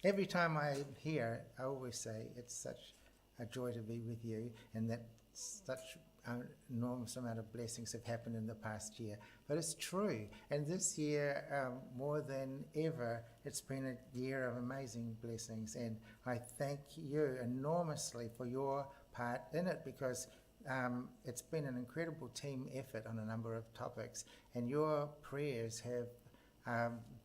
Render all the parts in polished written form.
Every time I hear, I always say it's such a joy to be with you, and that such an enormous amount of blessings have happened in the past year. But it's true, and this year, more than ever, it's been a year of amazing blessings, and I thank you enormously for your part in it, because it's been an incredible team effort on a number of topics, and your prayers have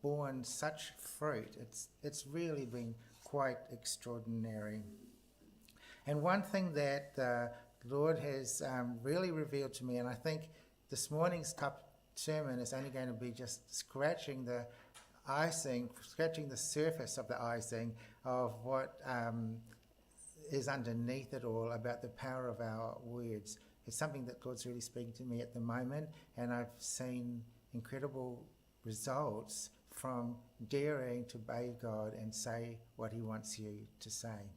borne such fruit. It's really been quite extraordinary. And one thing that the Lord has really revealed to me, and I think this morning's sermon is only going to be just scratching the surface of the icing of what is underneath it all about the power of our words. It's something that God's really speaking to me at the moment, and I've seen incredible results from daring to obey God and say what He wants you to say.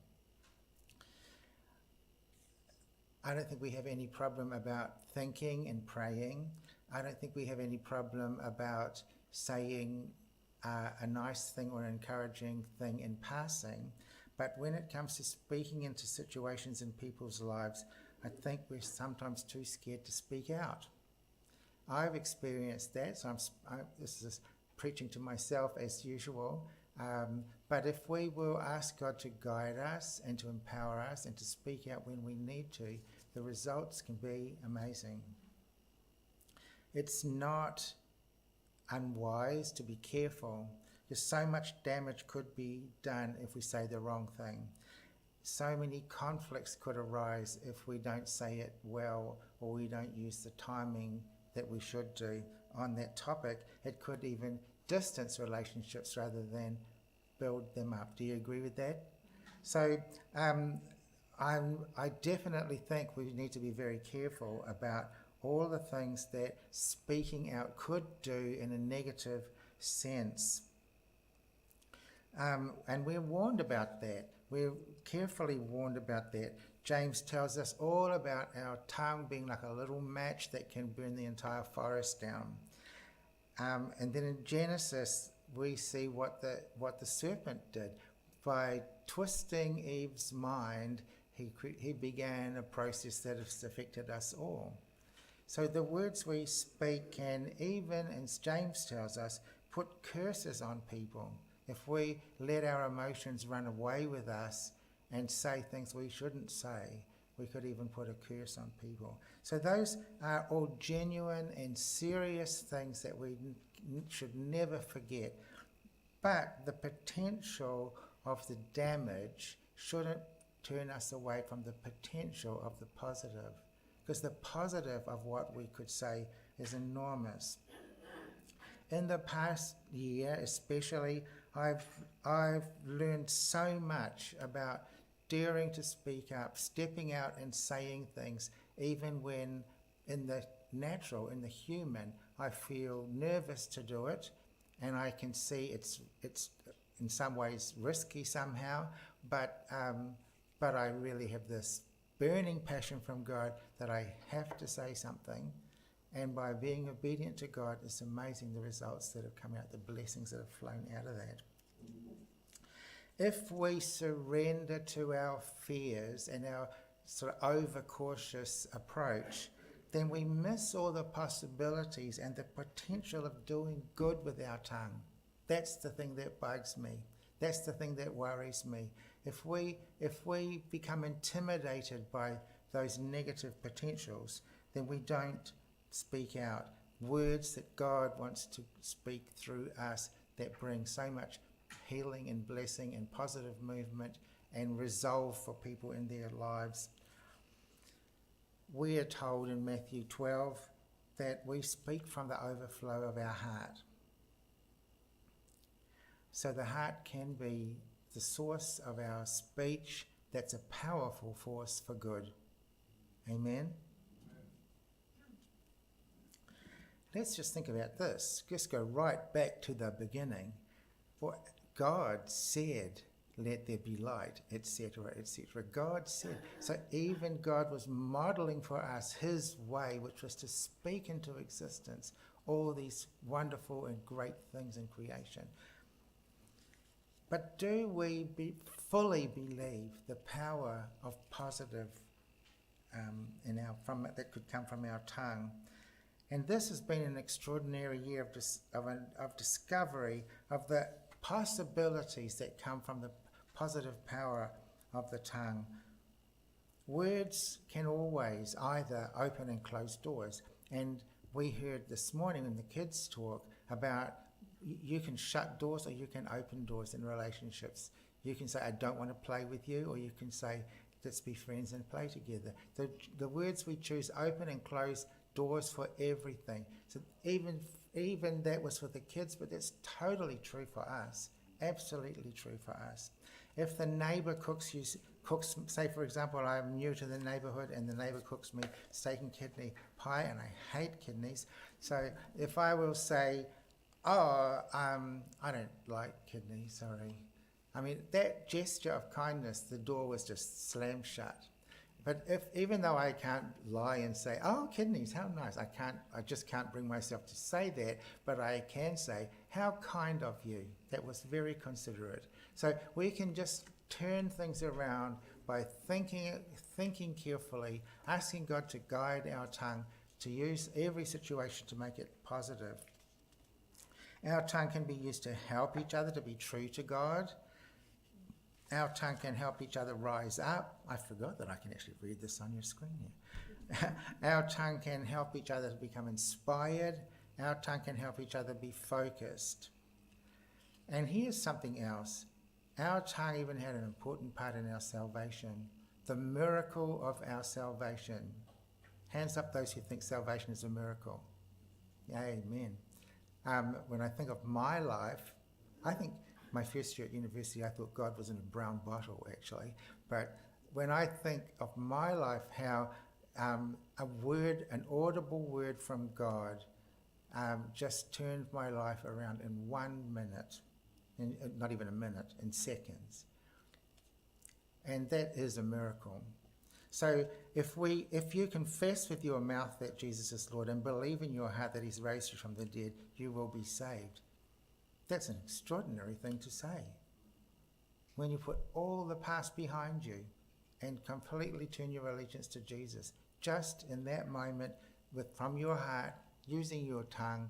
I don't think we have any problem about thinking and praying. I don't think we have any problem about saying a nice thing or an encouraging thing in passing. But when it comes to speaking into situations in people's lives, I think we're sometimes too scared to speak out. I've experienced that, so this is preaching to myself as usual. But if we will ask God to guide us and to empower us and to speak out when we need to, the results can be amazing. It's not unwise to be careful, because so much damage could be done if we say the wrong thing. So many conflicts could arise if we don't say it well, or we don't use the timing that we should do on that topic. It could even distance relationships rather than build them up. Do you agree with that? So I definitely think we need to be very careful about all the things that speaking out could do in a negative sense. And we're warned about that. We're carefully warned about that. James tells us all about our tongue being like a little match that can burn the entire forest down. And then in Genesis, we see what the serpent did. By twisting Eve's mind, he began a process that has affected us all. So the words we speak can even, as James tells us, put curses on people. If we let our emotions run away with us and say things we shouldn't say, we could even put a curse on people. So those are all genuine and serious things that we should never forget. But the potential of the damage shouldn't turn us away from the potential of the positive, because the positive of what we could say is enormous. In the past year especially, I've learned so much about daring to speak up, stepping out and saying things, even when in the natural, in the human, I feel nervous to do it, and I can see it's in some ways risky somehow, but I really have this burning passion from God that I have to say something. And by being obedient to God, it's amazing the results that have come out, the blessings that have flown out of that. If we surrender to our fears and our sort of overcautious approach, then we miss all the possibilities and the potential of doing good with our tongue. That's the thing that bugs me. That's the thing that worries me. If we become intimidated by those negative potentials, then we don't speak out words that God wants to speak through us that bring so much healing and blessing and positive movement and resolve for people in their lives. We are told in Matthew 12 that we speak from the overflow of our heart. So the heart can be the source of our speech. That's a powerful force for good. Amen? Let's just think about this. Just go right back to the beginning. For God said, let there be light, etc., etc. God said. So even God was modeling for us his way, which was to speak into existence all these wonderful and great things in creation. But do we fully believe the power of positive that could come from our tongue? And this has been an extraordinary year of discovery of the possibilities that come from the positive power of the tongue. Words can always either open and close doors. And we heard this morning in the kids' talk about you can shut doors or you can open doors in relationships. You can say, I don't want to play with you, or you can say, let's be friends and play together. The words we choose open and close doors for everything. So even that was for the kids, but that's totally true for us. Absolutely true for us. If the neighbour cooks, say for example, I'm new to the neighbourhood and the neighbour cooks me steak and kidney pie, and I hate kidneys. So if I will say, I don't like kidneys, sorry. I mean, that gesture of kindness, the door was just slammed shut. But even though I can't lie and say, oh, kidneys, how nice, I just can't bring myself to say that, but I can say, how kind of you. That was very considerate. So we can just turn things around by thinking carefully, asking God to guide our tongue, to use every situation to make it positive. Our tongue can be used to help each other to be true to God. Our tongue can help each other rise up. I forgot that I can actually read this on your screen here. Our tongue can help each other to become inspired. Our tongue can help each other be focused. And here's something else. Our tongue even had an important part in our salvation. The miracle of our salvation. Hands up those who think salvation is a miracle. Amen. When I think of my life, I think my first year at university, I thought God was in a brown bottle, actually. But when I think of my life, how an audible word from God, just turned my life around in 1 minute, not even a minute, in seconds. And that is a miracle. So if you confess with your mouth that Jesus is Lord and believe in your heart that he's raised you from the dead, you will be saved. That's an extraordinary thing to say. When you put all the past behind you and completely turn your allegiance to Jesus, just in that moment, from your heart, using your tongue,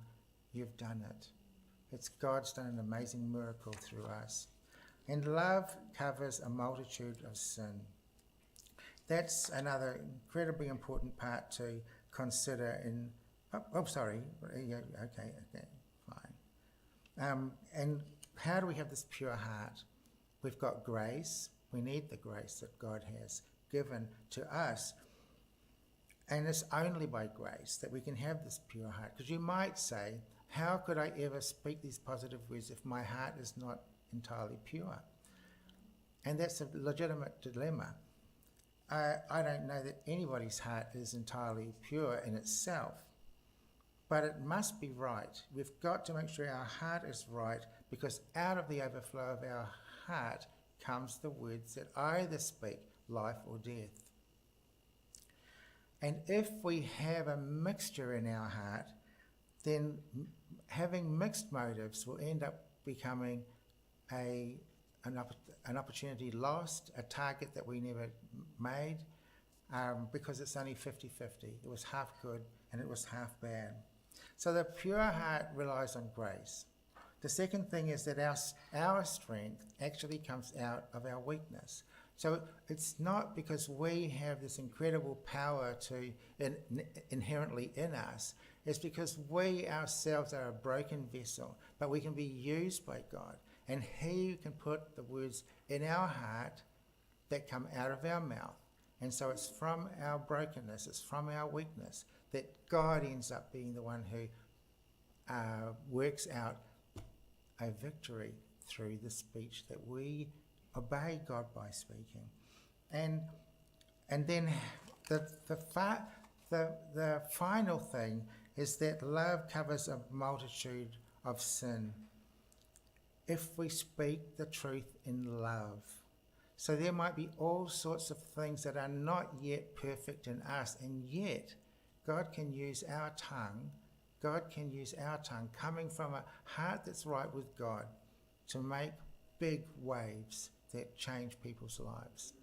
you've done it. It's God's done an amazing miracle through us. And love covers a multitude of sin. That's another incredibly important part to consider in... sorry. Okay, fine. And how do we have this pure heart? We've got grace. We need the grace that God has given to us. And it's only by grace that we can have this pure heart. Because you might say, how could I ever speak these positive words if my heart is not entirely pure? And that's a legitimate dilemma. I don't know that anybody's heart is entirely pure in itself, but it must be right. We've got to make sure our heart is right, because out of the overflow of our heart comes the words that either speak life or death. And if we have a mixture in our heart, then having mixed motives will end up becoming an opportunity lost, a target that we never made, because it's only 50-50. It was half good and it was half bad. So the pure heart relies on grace. The second thing is that our strength actually comes out of our weakness. So it's not because we have this incredible power inherently in us. It's because we ourselves are a broken vessel, but we can be used by God. And he can put the words in our heart that come out of our mouth. And so it's from our brokenness, it's from our weakness, that God ends up being the one who works out a victory through the speech that we obey God by speaking. And then the final thing is that love covers a multitude of sin if we speak the truth in love. So there might be all sorts of things that are not yet perfect in us, and yet God can use our tongue. God can use our tongue coming from a heart that's right with God to make big waves that change people's lives.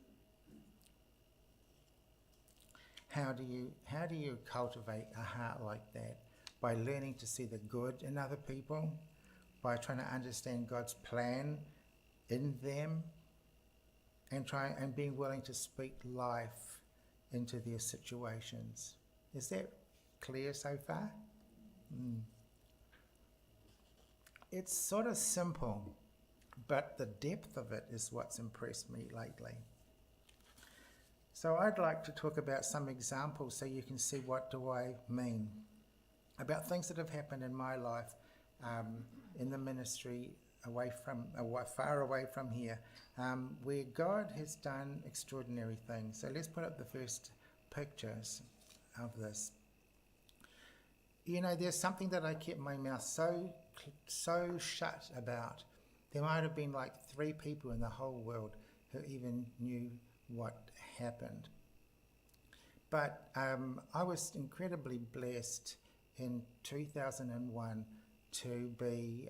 How do you cultivate a heart like that? By learning to see the good in other people, by trying to understand God's plan in them, and being willing to speak life into their situations. Is that clear so far? It's sort of simple, but the depth of it is what's impressed me lately. So I'd like to talk about some examples so you can see what do I mean about things that have happened in my life, in the ministry, far away from here, where God has done extraordinary things. So let's put up the first pictures of this. You know, there's something that I kept my mouth so shut about. There might have been like 3 people in the whole world who even knew what happened. But I was incredibly blessed in 2001 to be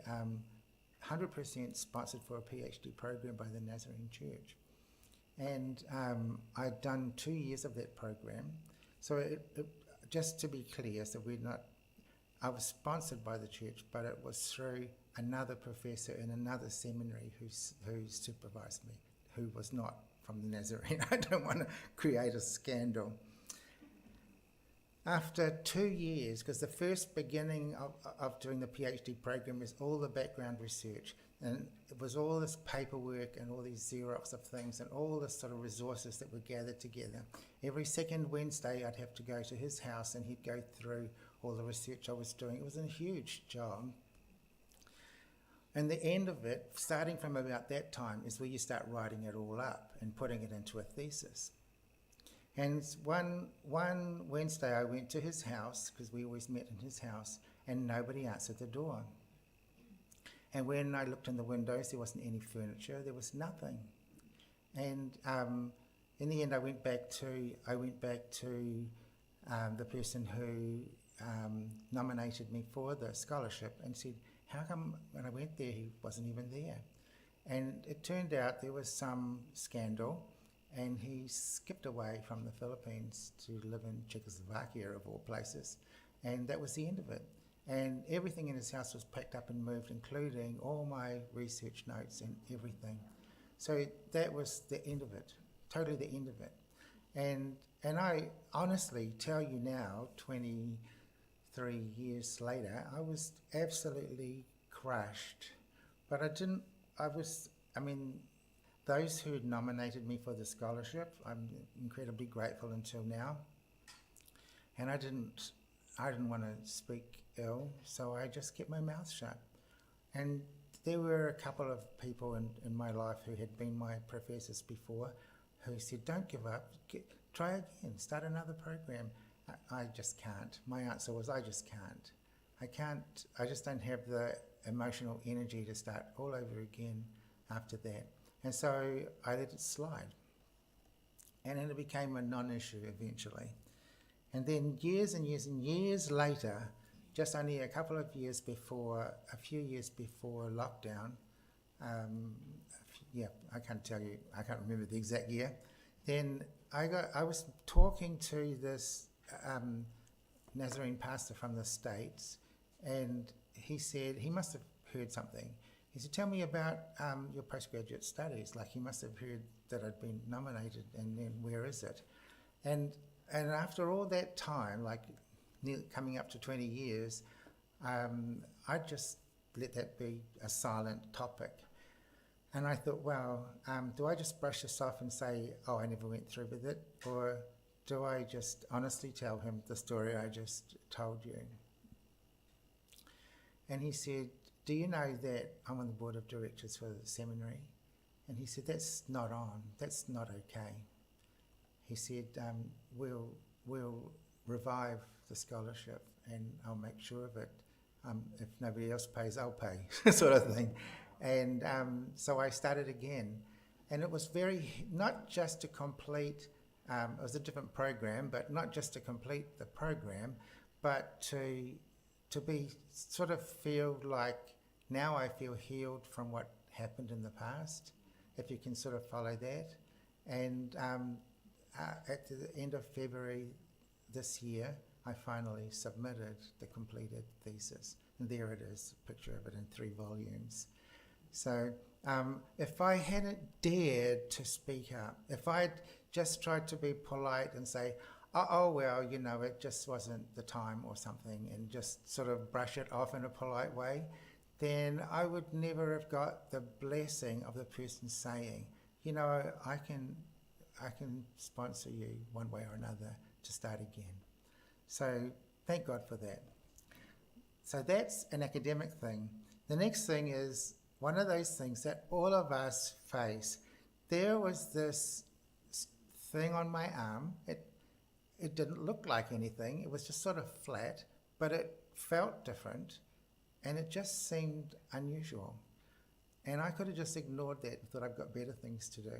100% sponsored for a PhD program by the Nazarene Church. And I'd done 2 years of that program. So just to be clear, I was sponsored by the church, but it was through another professor in another seminary who supervised me, who was not from the Nazarene. I don't want to create a scandal. After 2 years, because the first beginning of doing the PhD program is all the background research, and it was all this paperwork and all these Xerox of things and all this sort of resources that were gathered together. Every second Wednesday I'd have to go to his house and he'd go through all the research I was doing. It was a huge job. And the end of it, starting from about that time, is where you start writing it all up and putting it into a thesis. And one Wednesday I went to his house, because we always met in his house, and nobody answered the door. And when I looked in the windows, there wasn't any furniture, there was nothing. And in the end, I went back to the person who nominated me for the scholarship and said, how come when I went there he wasn't even there? And it turned out there was some scandal, and he skipped away from the Philippines to live in Czechoslovakia, of all places, and that was the end of it. And everything in his house was packed up and moved, including all my research notes and everything. So that was the end of it, totally the end of it. And I honestly tell you now, 23 years later, I was absolutely crushed. But those who had nominated me for the scholarship, I'm incredibly grateful until now. And I didn't want to speak ill, so I just kept my mouth shut. And there were a couple of people in my life who had been my professors before who said, don't give up, try again, start another program. I just can't. My answer was, I just can't. I just don't have the emotional energy to start all over again after that. And so I let it slide. And then it became a non-issue eventually. And then years and years and years later, just only a few years before lockdown, I can't remember the exact year, then I was talking to this Nazarene pastor from the States, and he said, he must have heard something. He said, tell me about your postgraduate studies. Like, he must have heard that I'd been nominated, and then where is it? And after all that time, like coming up to 20 years, I just let that be a silent topic. And I thought, well, do I just brush this off and say, oh, I never went through with it? Or do I just honestly tell him the story I just told you? And he said, do you know that I'm on the board of directors for the seminary? And he said, that's not okay. He said, we'll revive the scholarship and I'll make sure of it. If nobody else pays, I'll pay, sort of thing. And so I started again. And it was not just to complete, it was a different program, but not just to complete the program, but to be feel like now I feel healed from what happened in the past, if you can sort of follow that. And at the end of February this year, I finally submitted the completed thesis. And there it is, a picture of it in 3 volumes. So if I hadn't dared to speak up, if I'd just tried to be polite and say, oh, well, you know, it just wasn't the time or something, and just sort of brush it off in a polite way, then I would never have got the blessing of the person saying, you know, I can sponsor you one way or another to start again. So thank God for that. So that's an academic thing. The next thing is one of those things that all of us face. There was this thing on my arm. It didn't look like anything. It was just sort of flat, but it felt different, and it just seemed unusual. And I could have just ignored that and thought I've got better things to do.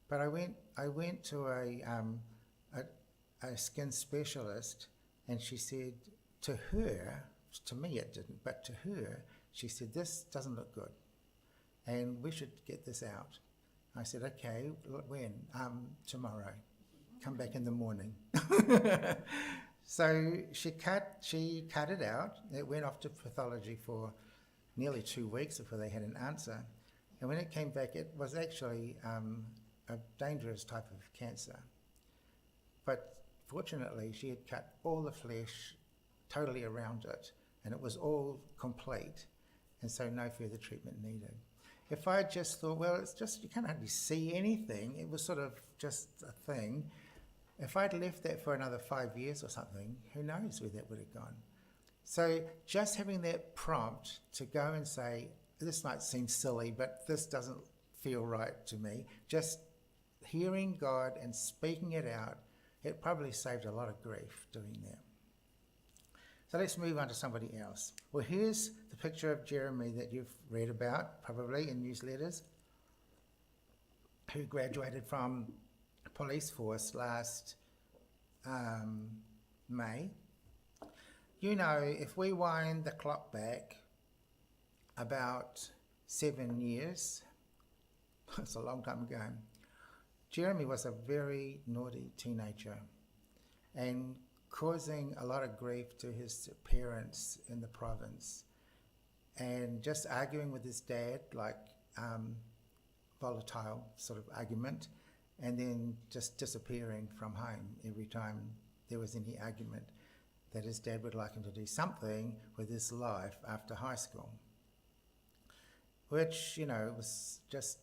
But I went to a skin specialist, and she said to her, to me it didn't, but to her, she said, this doesn't look good, and we should get this out. I said, okay, when? Tomorrow. Come back in the morning. So she cut it out. It went off to pathology for nearly 2 weeks before they had an answer. And when it came back, it was actually a dangerous type of cancer. But fortunately, she had cut all the flesh totally around it, and it was all complete, and so no further treatment needed. If I just thought, well, it's just, you can't hardly see anything, it was sort of just a thing. If I'd left that for another 5 years or something, who knows where that would have gone. So just having that prompt to go and say, this might seem silly, but this doesn't feel right to me, just hearing God and speaking it out, it probably saved a lot of grief doing that. So let's move on to somebody else. Well, here's the picture of Jeremy that you've read about, probably in newsletters, who graduated from police force last May. You know, if we wind the clock back about 7 years, it's a long time ago, Jeremy was a very naughty teenager and causing a lot of grief to his parents in the province, and just arguing with his dad, like volatile sort of argument, and then just disappearing from home every time there was any argument that his dad would like him to do something with his life after high school, which, you know, was just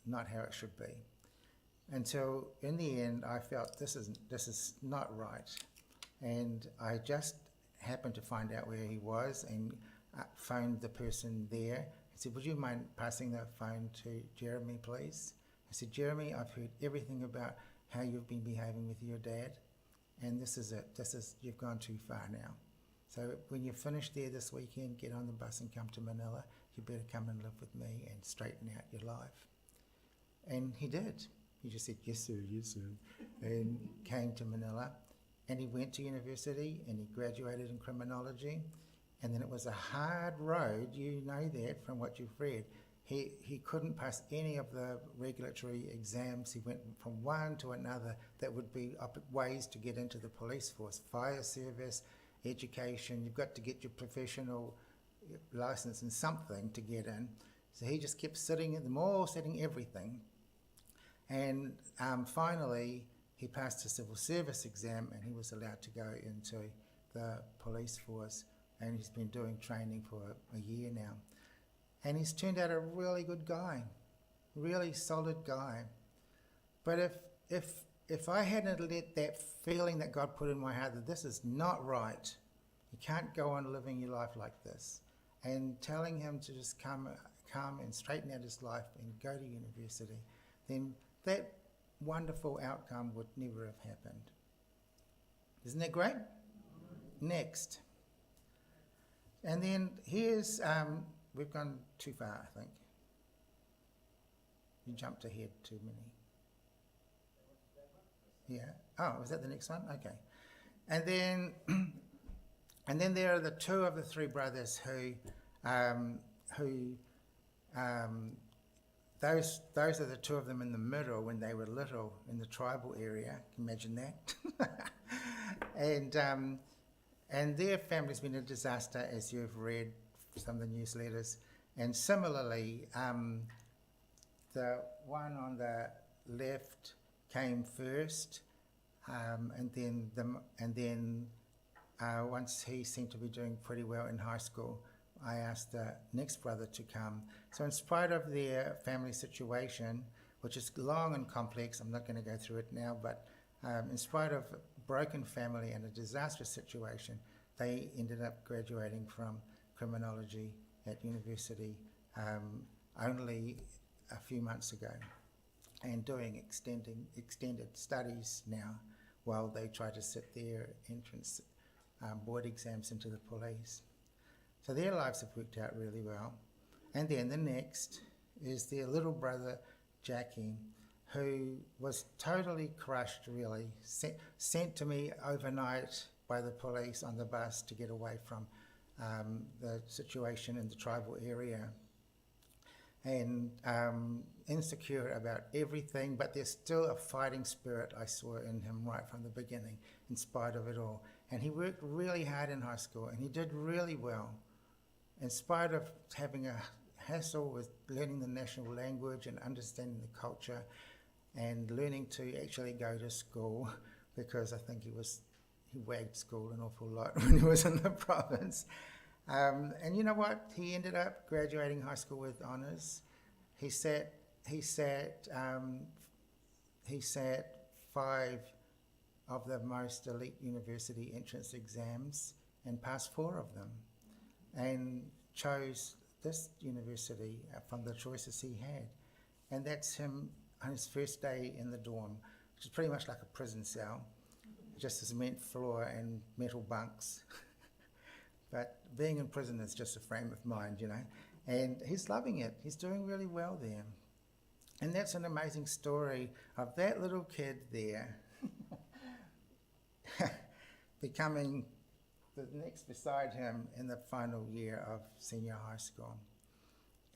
not how it should be. Until in the end I felt this is not right, and I just happened to find out where he was and phoned the person there. I said, would you mind passing the phone to Jeremy, please? I said, Jeremy, I've heard everything about how you've been behaving with your dad, and this is it. You've gone too far now. So when you finish there this weekend, get on the bus and come to Manila. You better come and live with me and straighten out your life. And he did. He just said, yes, sir, yes, sir, and came to Manila. And he went to university and he graduated in criminology. And then it was a hard road, you know that from what you've read. He couldn't pass any of the regulatory exams. He went from one to another that would be ways to get into the police force, fire service, education. You've got to get your professional license and something to get in. So he just kept sitting at them all, sitting everything. And finally, he passed the civil service exam and he was allowed to go into the police force. And he's been doing training for a year now. And he's turned out a really good guy, really solid guy. But if I hadn't let that feeling that God put in my heart that this is not right, you can't go on living your life like this, and telling him to just come and straighten out his life and go to university, then that wonderful outcome would never have happened. Isn't that great? Next. And then here's, we've gone too far, I think. You jumped ahead too many. Yeah. Oh, was that the next one? Okay. And then there are the two of the three brothers who Those are the two of them in the middle when they were little in the tribal area. Can you imagine that? And their family's been a disaster, as you've read some of the newsletters. And similarly, the one on the left came first, and then once he seemed to be doing pretty well in high school, I asked the next brother to come. So in spite of their family situation, which is long and complex, I'm not going to go through it now, but in spite of broken family and a disastrous situation, they ended up graduating from criminology at university only a few months ago, and doing extended studies now while they try to sit their entrance board exams into the police. So their lives have worked out really well. And then the next is their little brother, Jackie, who was totally crushed, really, sent to me overnight by the police on the bus to get away from the situation in the tribal area. And insecure about everything, but there's still a fighting spirit I saw in him right from the beginning, in spite of it all. And he worked really hard in high school, and he did really well, in spite of having a hassle with learning the national language and understanding the culture, and learning to actually go to school, because I think he wagged school an awful lot when he was in the province. And you know what? He ended up graduating high school with honours. He sat 5 of the most elite university entrance exams and passed 4 of them, and chose this university from the choices he had. And that's him on his first day in the dorm, which is pretty much like a prison cell, just a cement floor and metal bunks. But being in prison is just a frame of mind, you know. And he's loving it. He's doing really well there. And that's an amazing story of that little kid there becoming the next beside him in the final year of senior high school.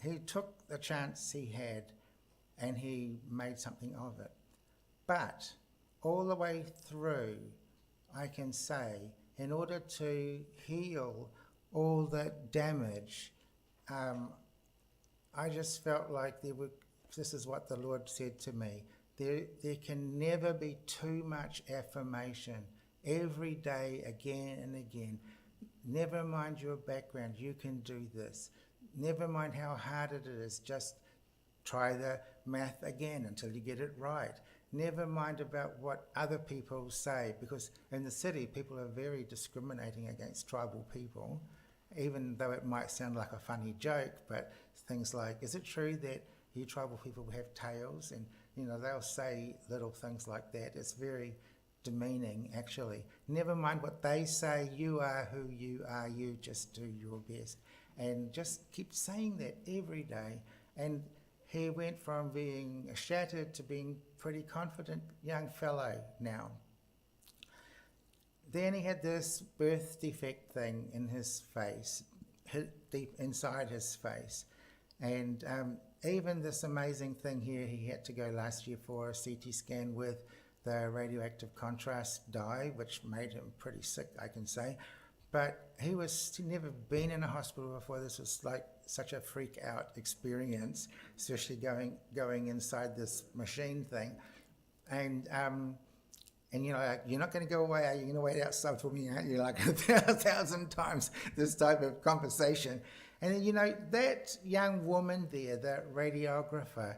He took the chance he had and he made something of it. But all the way through, I can say, in order to heal all that damage, I just felt like this is what the Lord said to me, there can never be too much affirmation every day, again and again. Never mind your background, you can do this. Never mind how hard it is, just try the math again until you get it right. Never mind about what other people say, because in the city, people are very discriminating against tribal people, even though it might sound like a funny joke, but things like, is it true that you tribal people have tails? And, you know, they'll say little things like that. It's very demeaning, actually. Never mind what they say, you are who you are, you just do your best. And just keep saying that every day. And he went from being shattered to being pretty confident young fellow now. Then he had this birth defect thing in his face, deep inside his face. And even this amazing thing here, he had to go last year for a CT scan with the radioactive contrast dye, which made him pretty sick, I can say. But he'd never been in a hospital before. This was like such a freak out experience, especially going inside this machine thing. And you know, like, you're not going to go away, are you going to wait outside for me, aren't you? Like 1,000 times this type of conversation. And then, you know, that young woman there, that radiographer,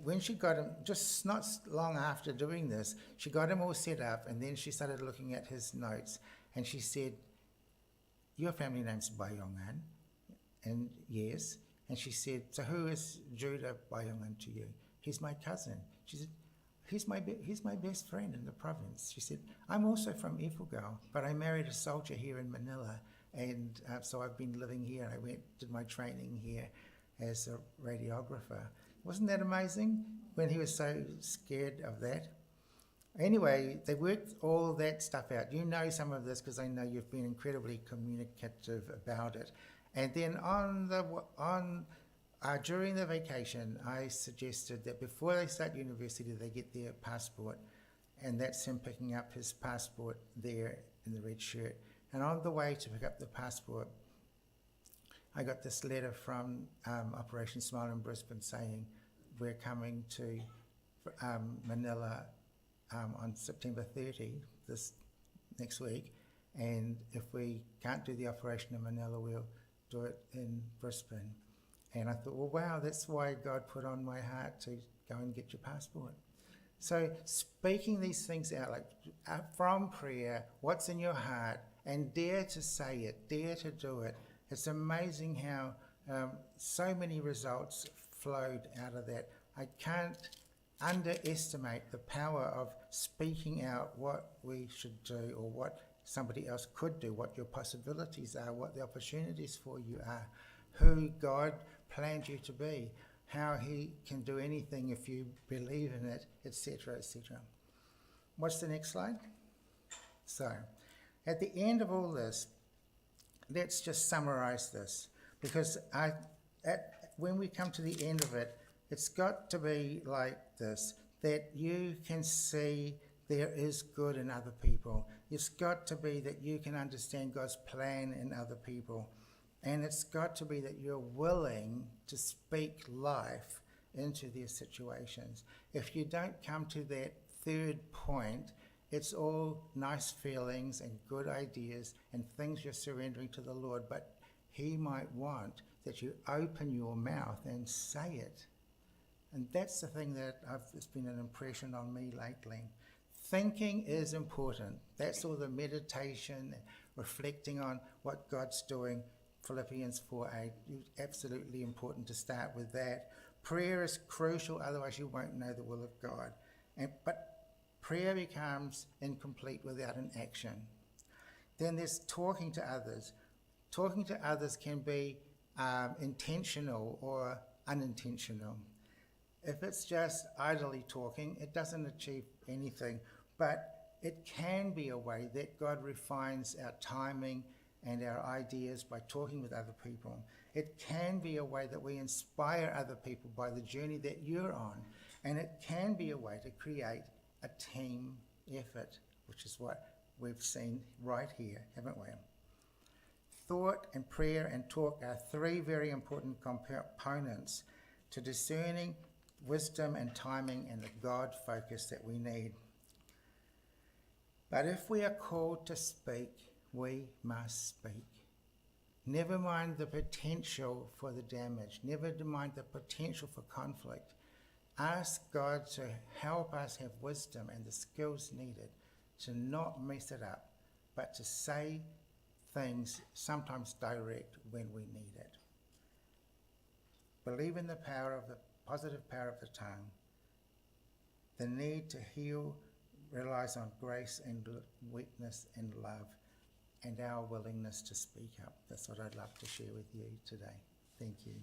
when she got him, just not long after doing this, she got him all set up, and then she started looking at his notes, and she said, your family name's Bayongan? And yes. And she said, so who is Judah Bayongan to you? He's my cousin. She said, he's my best friend in the province. She said, I'm also from Ifugao, but I married a soldier here in Manila, and so I've been living here, and I did my training here as a radiographer. Wasn't that amazing? When he was so scared of that. Anyway, they worked all that stuff out. You know some of this because I know you've been incredibly communicative about it. And then during the vacation, I suggested that before they start university, they get their passport, and that's him picking up his passport there in the red shirt. And on the way to pick up the passport, I got this letter from Operation Smile in Brisbane saying, we're coming to Manila on September 30, this next week, and if we can't do the operation in Manila, we'll do it in Brisbane. And I thought, well, wow, that's why God put on my heart to go and get your passport. So speaking these things out, like from prayer, what's in your heart, and dare to say it, dare to do it. It's amazing how so many results flowed out of that. I can't underestimate the power of speaking out what we should do or what somebody else could do, what your possibilities are, what the opportunities for you are, who God planned you to be, how he can do anything if you believe in it, etc., etc. What's the next slide? So, at the end of all this, let's just summarize this, because when we come to the end of it, it's got to be like this, that you can see there is good in other people. It's got to be that you can understand God's plan in other people. And it's got to be that you're willing to speak life into their situations. If you don't come to that third point, it's all nice feelings and good ideas and things you're surrendering to the Lord, but he might want that you open your mouth and say it. And that's the thing that it's been an impression on me lately. Thinking is important. That's all the meditation, reflecting on what God's doing. Philippians 4:8, absolutely important to start with that. Prayer is crucial, otherwise you won't know the will of God. But prayer becomes incomplete without an action. Then there's talking to others. Talking to others can be intentional or unintentional. If it's just idly talking, it doesn't achieve anything, but it can be a way that God refines our timing and our ideas by talking with other people. It can be a way that we inspire other people by the journey that you're on. And it can be a way to create a team effort, which is what we've seen right here, haven't we? Thought and prayer and talk are three very important components to discerning wisdom and timing and the God focus that we need. But if we are called to speak, we must speak. Never mind the potential for the damage. Never mind the potential for conflict. Ask God to help us have wisdom and the skills needed to not mess it up, but to say things sometimes direct when we need it. Believe in the positive power of the tongue. The need to heal relies on grace and weakness and love, and our willingness to speak up. That's what I'd love to share with you today. Thank you.